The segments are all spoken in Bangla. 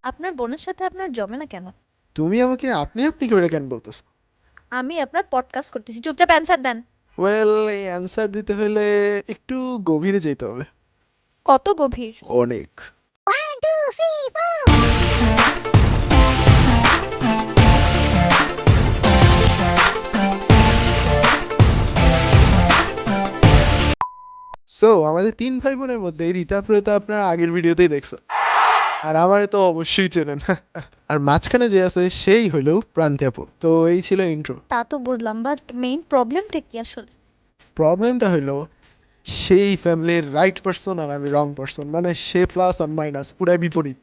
আপনার বোনের সাথে আপনার জমে না কেন? তুমি আমাকে আপনি আপনি করে কেন বলতেছো? আমি আপনার পডকাস্ট করতেছি, চুপচাপ অ্যান্সার দেন। ওয়েল, এই অ্যান্সার দিতে হলে একটু গভীরে যেতে হবে। কত গভীর? অনেক। সো আমাদের 3 ভাই বোনের মধ্যে রীতাপুরে তো আপনার আগের ভিডিওতেই দেখছো, আর আমারে তো অবশ্যই চেনেন। আর মাঝখানে যে আছে সেই হলো প্রান্তি আপু। তো এই ছিল ইন্ট্রো। তা তো বুঝলাম, বাট মেইন প্রবলেমটা কি আসলে? প্রবলেমটা হইলো সেই ফ্যামিলির রাইট পারসন আর আমি রং পারসন, মানে সে প্লাস আর মাইনাস পুরাই বিপরীত।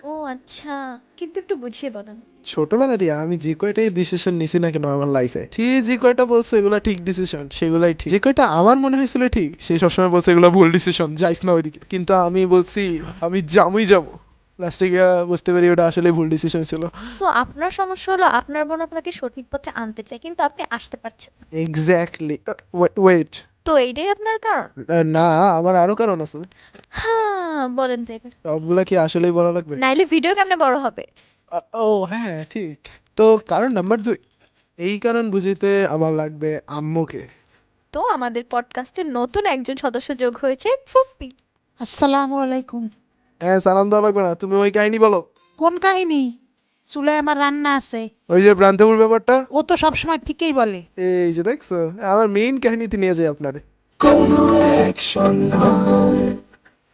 ও আচ্ছা, কিন্তু একটু বুঝিয়ে বলেন। ছোটবেলা দিয়ে আমি যে কয়টাই ডিসিশন নিছি না কেন আমার লাইফে, ঠিক যে কয়টা বলছে এগুলো ঠিক ডিসিশন সেগুলাই ঠিক, যে কয়টা আমার মনে হয়েছিল ঠিক সে সবসময় বলছে এগুলো ভুল ডিসিশন, যাইস না ওইদিকে। কিন্তু আমি বলছি আমি যাবো, লাস্টে গিয়ে বুঝতে পারি ওটা আসলে ভুল ডিসিশন ছিল। তো আপনার সমস্যা হলো আপনার বোন আপনাকে সঠিক পথে আনতে চায়, কিন্তু আপনি আসতে পারছেন না। এক্স্যাক্টলি। ওয়েট, তো এইটাই আপনার কারণ? না, আমার আরো কারণ আছে। হ্যাঁ, বলেন তো এবার। সবগুলা কি আসলেই বলা লাগবে? নাইলে ভিডিও কেমনে বড় হবে? ও হ্যাঁ ঠিক। তো কারণ নাম্বার 2, এই কারণ বুঝিতে আমার লাগবে আম্মুকে। তো আমাদের পডকাস্টের নতুন একজন সদস্য যোগ হয়েছে, ফুপ্পি। আসসালামু আলাইকুম। হ্যাঁ, সালাম দেওয়া লাগবে না, তুমি ওই কাহিনী বলো। কোন কাহিনী? চুলায় আমার রান্না আছে। ওই যে প্রান্তপুর ব্যাপারটা। ও তো সবসময় ঠিকই বলে। এই যে দেখছো, আমার মেইন কাহিনীতে নিয়ে যাই আপনারে।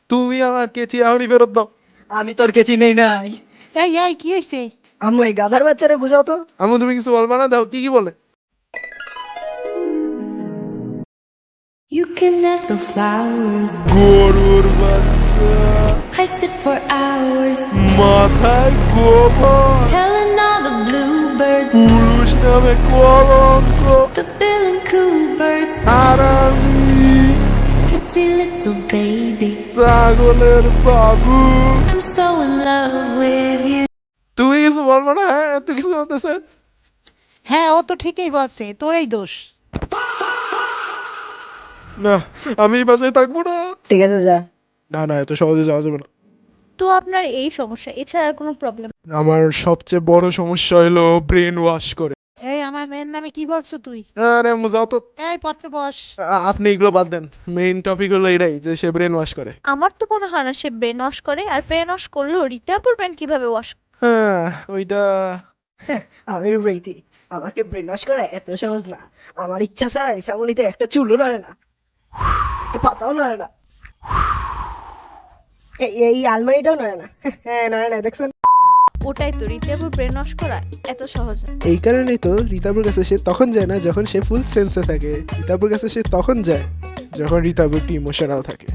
তুমি আমার কেচি এখনই ফেরত দাও। আমি তোর কে চিনেই নাই। এই এই কি হয়েছে? আম্মু এই গাধার বাচ্চারে বুঝাও তো। আম্মু তুমি কিছু বলবা না, দাও কি কি বলে। You can ask the flowers. গরুর বাচ্চা, I sit for hours মাথায় গোবর, telling all the bluebirds, পুরুষ নামে কলঙ্ক, the bill and coo birds, আর আমি pretty little baby. ছাগলের বাবু। I'm so in love with you. তুমি কিছু বলবো না? হ্যাঁ, তুই কিছু বলতেছে। হ্যাঁ, ও তো ঠিকই বলছে, তোরই দোষ। না, আমি এই বাসায় থাকবো না। ঠিক আছে যা। না না, এত সহজে যাওয়া যাবে না। তো আপনার এই সমস্যা, এছাড়া আর কোনো প্রবলেম? আমার সবচেয়ে বড় সমস্যা হলো ব্রেন ওয়াশ করে। এই আমার মেয়ের নামে কি বলছো তুই? আরে আম্মু যাও তো। এই পড়তে বস। আপনি এগুলো বাদ দেন, মেইন টপিক হলো এটাই যে সে ব্রেন ওয়াশ করে। আমার তো মনে হয় না সে ব্রেন ওয়াশ করে, আর ব্রেন ওয়াশ করলেও রিতাপুর ব্রেন কিভাবে ওয়াশ? হ্যাঁ ওইটা। আমি রীতি, আমাকে ব্রেন ওয়াশ করা এত সহজ না। আমার ইচ্ছা ছাড়া এই ফ্যামিলিতে একটা চুলও নড়ে না, একটা পাতাও নড়ে না, এই আলমারিটাও নড়ে না। হ্যাঁ নড়ে না, দেখছেন? ওটাই তো, রিতাপুর ব্রেন ওয়াশ করা এত সহজ না। এই কারণেই তো রীতাপুর কাছে সে তখন যায় না যখন সে ফুল সেন্সে থাকে, রীতাপুর কাছে সে তখন যায় যখন রীতাপুর একটু ইমোশনাল থাকে।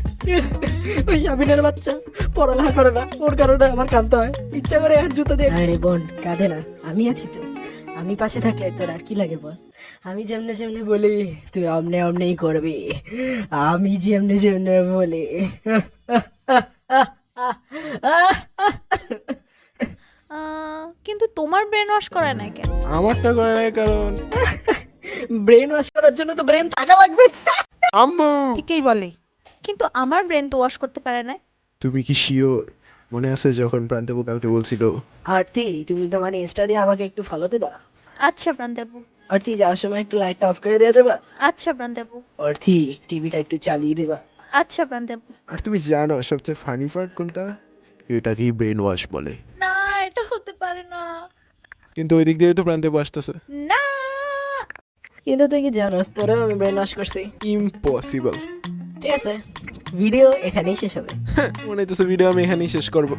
ওই সাবিনের বাচ্চা পড়ালেখা করে না, ওর কারণে আমার কাঁদতে হয়, ইচ্ছা করে আর জুতো দিয়ে। আরে বোন কাঁদে না, আমি আছি তো। আমি পাশে থাকলে তোর আর কি লাগে বল? আমি যেমনে যেমনে বলি তুই অমনে অমনেই করবি, আমি যেমনে যেমনে বলি। কিন্তু তোমার ব্রেন ওয়াশ করা নাই কেন? আমারটা করে নাই কারণ ব্রেন ওয়াশ করার জন্য তো ব্রেন থাকা লাগবে। আম্মু। ঠিকই বলে। কিন্তু আমার ব্রেন তো ওয়াশ করতে পারে না। তুমি কি শিওর? মনে আছে যখন প্রান্তপু কালকে বলছিল? আরতি তুমি তোমার ইনস্টা দিয়ে আমাকে একটু ফলো দেবা? আচ্ছা প্রান্তাপু। আরতি যাওয়ার সময় একটু লাইটটা অফ করে দেওয়া যাবে? আচ্ছা প্রান্তাপু। আরতি টিভিটা একটু চালিয়ে দেবা? আচ্ছা প্রান্তাপু। আর তুমি জানো সবচেয়ে ফানি পার্ট কোনটা? এটাকেই ব্রেন ওয়াশ বলে। না, এটা হতে পারে না। কিন্তু ওই দিক দিয়ে তো প্রান্তপু আসতেছে। না। কিন্তু তুই কি জানোস তোরা আমি ব্রেন ওয়াশ করছি? ইম্পসিবল। ঠিক আছে, ভিডিও এখানেই শেষ হবে। মনে হইতেছে ভিডিও আমি এখানেই শেষ করব।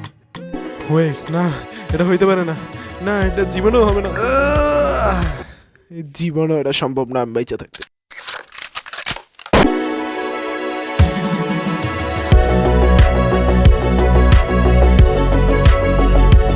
ওয়েট, না, এটা হইতে পারে না। না, এটা জীবনেও হবে না। এই জীবনেও এটা সম্ভব না আমি বেঁচে থাকতে।